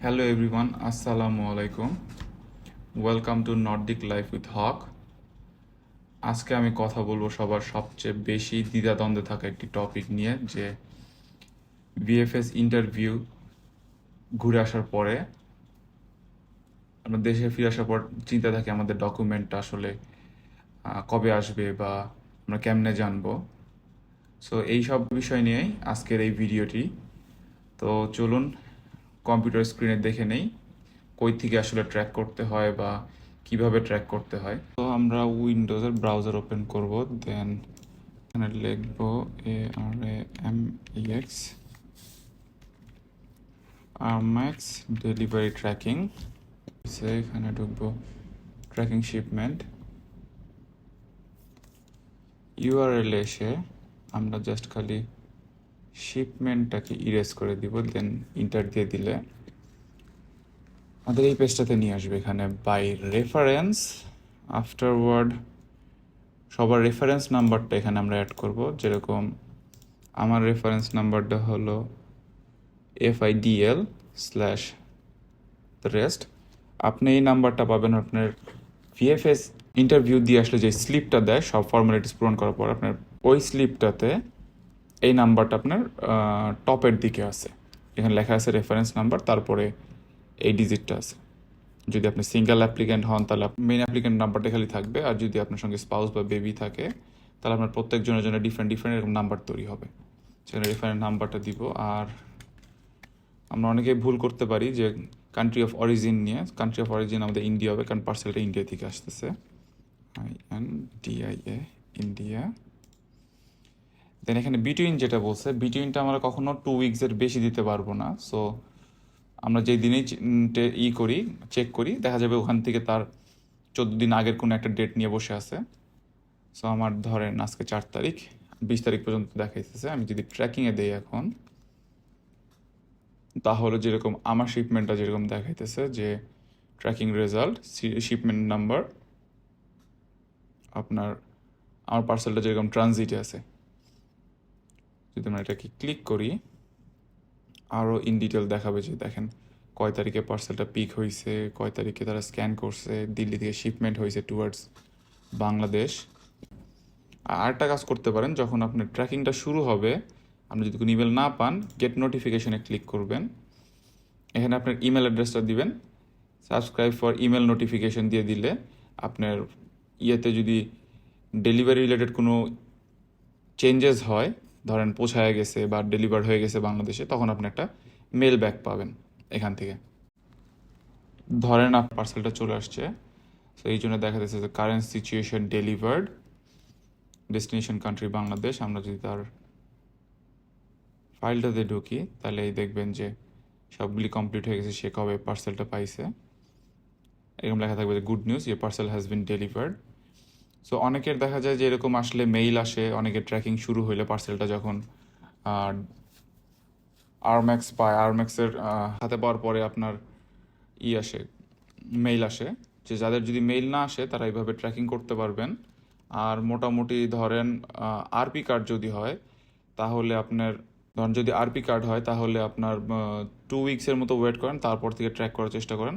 Hello everyone, আসসালামু আলাইকুম। Welcome to Nordic life with Haque. আজকে আমি কথা বলবো সবার সবচেয়ে বেশি দ্বিধাদ্বন্দ্বে থাকা একটি টপিক নিয়ে, যে ভিএফএস ইন্টারভিউ ঘুরে আসার পরে আমরা দেশে ফিরে আসার পর চিন্তা থাকি আমাদের ডকুমেন্টটা আসলে কবে আসবে বা আমরা কেমনে জানবো। সো এই সব বিষয় নিয়েই আজকের এই ভিডিওটি। তো চলুন কম্পিউটার স্ক্রিনে দেখে নেই কই থেকে আসলে ট্র্যাক করতে হয় বা কিভাবে ট্র্যাক করতে হয়। তো আমরা উইন্ডোজের ব্রাউজার ওপেন করব, দেন এখানে লিখবো ARAMEX আরম্যাক্স ডেলিভারি ট্র্যাকিং। এখানে ঢুকবো ট্র্যাকিং শিপমেন্ট ইউআরএল এসে আমরা জাস্ট খালি শিপমেন্টটাকে ইরেজ করে দিব, দেন ইন্টার দিয়ে দিলে আমাদের এই পেজটাতে নিয়ে আসবে। এখানে বাই রেফারেন্স আফটারওয়ার্ড সবার রেফারেন্স নাম্বারটা এখানে আমরা অ্যাড করব। যেরকম আমার রেফারেন্স নাম্বারটা হলো FIDL/রেস্ট। আপনি এই নাম্বারটা পাবেন আপনার ভিএফএস ইন্টারভিউ দিয়ে আসলে যে স্লিপটা দেয় সব ফর্মালিটিস পূরণ করার পর, আপনার ওই স্লিপটাতে এই নাম্বারটা আপনার টপের দিকে আছে। এখানে লেখা আছে রেফারেন্স নাম্বার, তারপরে এই ডিজিটটা আছে। যদি আপনি সিঙ্গেল অ্যাপ্লিক্যান্ট হন তাহলে মেইন অ্যাপ্লিক্যান্ট নাম্বারটা খালি থাকবে, আর যদি আপনার সঙ্গে স্পাউস বা বেবি থাকে তাহলে আপনার প্রত্যেকজনের জন্য ডিফারেন্ট ডিফারেন্ট এরকম নাম্বার তৈরি হবে। সেখানে রেফারেন্স নাম্বারটা দিব। আর আমরা অনেকেই ভুল করতে পারি যে কান্ট্রি অফ অরিজিন নিয়ে। কান্ট্রি অফ অরিজিন আমাদের ইন্ডিয়া হবে, কারণ পার্সেলটা ইন্ডিয়া থেকে আসতেছে। INDIA India. দেন এখানে বিটুইন যেটা বলছে, বিটুইনটা আমরা কখনো 2 উইকসের বেশি দিতে পারবো না। সো আমরা যেই দিনেই চেক করি দেখা যাবে ওখান থেকে তার 14 দিন আগের কোনো একটা ডেট নিয়ে বসে আছে। সো আমার ধরেন আজকে 4 তারিখ, 20 তারিখ পর্যন্ত দেখাইতেছে। আমি যদি ট্র্যাকিংয়ে দেই এখন, তাহলে যেরকম আমার শিপমেন্টটা যেরকম দেখাইতেছে যে ট্র্যাকিং রেজাল্ট শিপমেন্ট নাম্বার, আপনার আমার পার্সেলটা যেরকম ট্রানজিটে আছে। যদি আমরা এটাকে ক্লিক করি আরও ইন ডিটেল দেখাবে যে দেখেন কয় তারিখে পার্সেলটা পিক হয়েছে, কয় তারিখে তারা স্ক্যান করছে, দিল্লি থেকে শিপমেন্ট হয়েছে টুয়ার্ডস বাংলাদেশ। আর একটা কাজ করতে পারেন, যখন আপনার ট্র্যাকিংটা শুরু হবে আপনি যদি কোনো ইমেল না পান, গেট নোটিফিকেশনে ক্লিক করবেন। এখানে আপনার ইমেল অ্যাড্রেসটা দিবেন, সাবস্ক্রাইব ফর ইমেল নোটিফিকেশন দিয়ে দিলে আপনার ইয়েতে যদি ডেলিভারি রিলেটেড কোনো চেঞ্জেস হয়, ধরেন পৌঁছায় গেছে বা ডেলিভার হয়ে গেছে বাংলাদেশে, তখন আপনি একটা মেল ব্যাক পাবেন এখান থেকে। ধরেন আপনার পার্সেলটা চলে আসছে, তো এই জন্য দেখা যাচ্ছে যে current situation delivered, destination country Bangladesh. আমরা যদি তার ফাইলটাতে ঢুকি তাহলে এই দেখবেন যে সবগুলি কমপ্লিট হয়ে গেছে, সে কবে পার্সেলটা পাইছে। এরকম লেখা থাকবে যে good news, your parcel has been delivered. So অনেকের দেখা যায় যে এরকম আসলে মেইল আসে, অনেকের ট্র্যাকিং শুরু হইলে পার্সেলটা যখন আরম্যাক্স পায়, আরম্যাক্সের হাতে পাওয়ার পরে আপনার আসে, মেইল আসে। যে যাদের যদি মেইল না আসে তারা এইভাবে ট্র্যাকিং করতে পারবেন। আর মোটামুটি ধরেন আরপি কার্ড যদি হয় তাহলে আপনার, ধরেন যদি আরপি কার্ড হয় তাহলে আপনার 2 উইকসের মতো ওয়েট করেন, তারপর থেকে ট্র্যাক করার চেষ্টা করেন,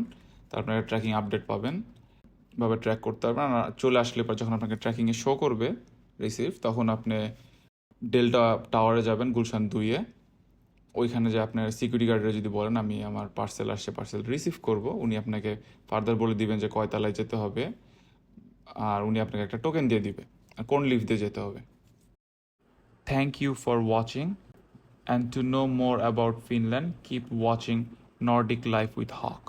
তারপর ট্র্যাকিং আপডেট পাবেন, ভাবে ট্র্যাক করতে পারবেন। আর চলে আসলে পর যখন আপনাকে ট্র্যাকিংয়ে শো করবে রিসিভ, তখন আপনি ডেল্টা টাওয়ারে যাবেন গুলশান 2-এ। ওইখানে যে আপনার সিকিউরিটি গার্ডরা যদি বলেন আমি আমার পার্সেল আসছে, পার্সেল রিসিভ করব, উনি আপনাকে ফার্দার বলে দিবেন যে কয় তলায় যেতে হবে, আর উনি আপনাকে একটা টোকেন দিয়ে দিবে আর কোন লিফট দিয়ে যেতে হবে। Thank you for watching, and to know more about Finland keep watching Nordic life with Haque.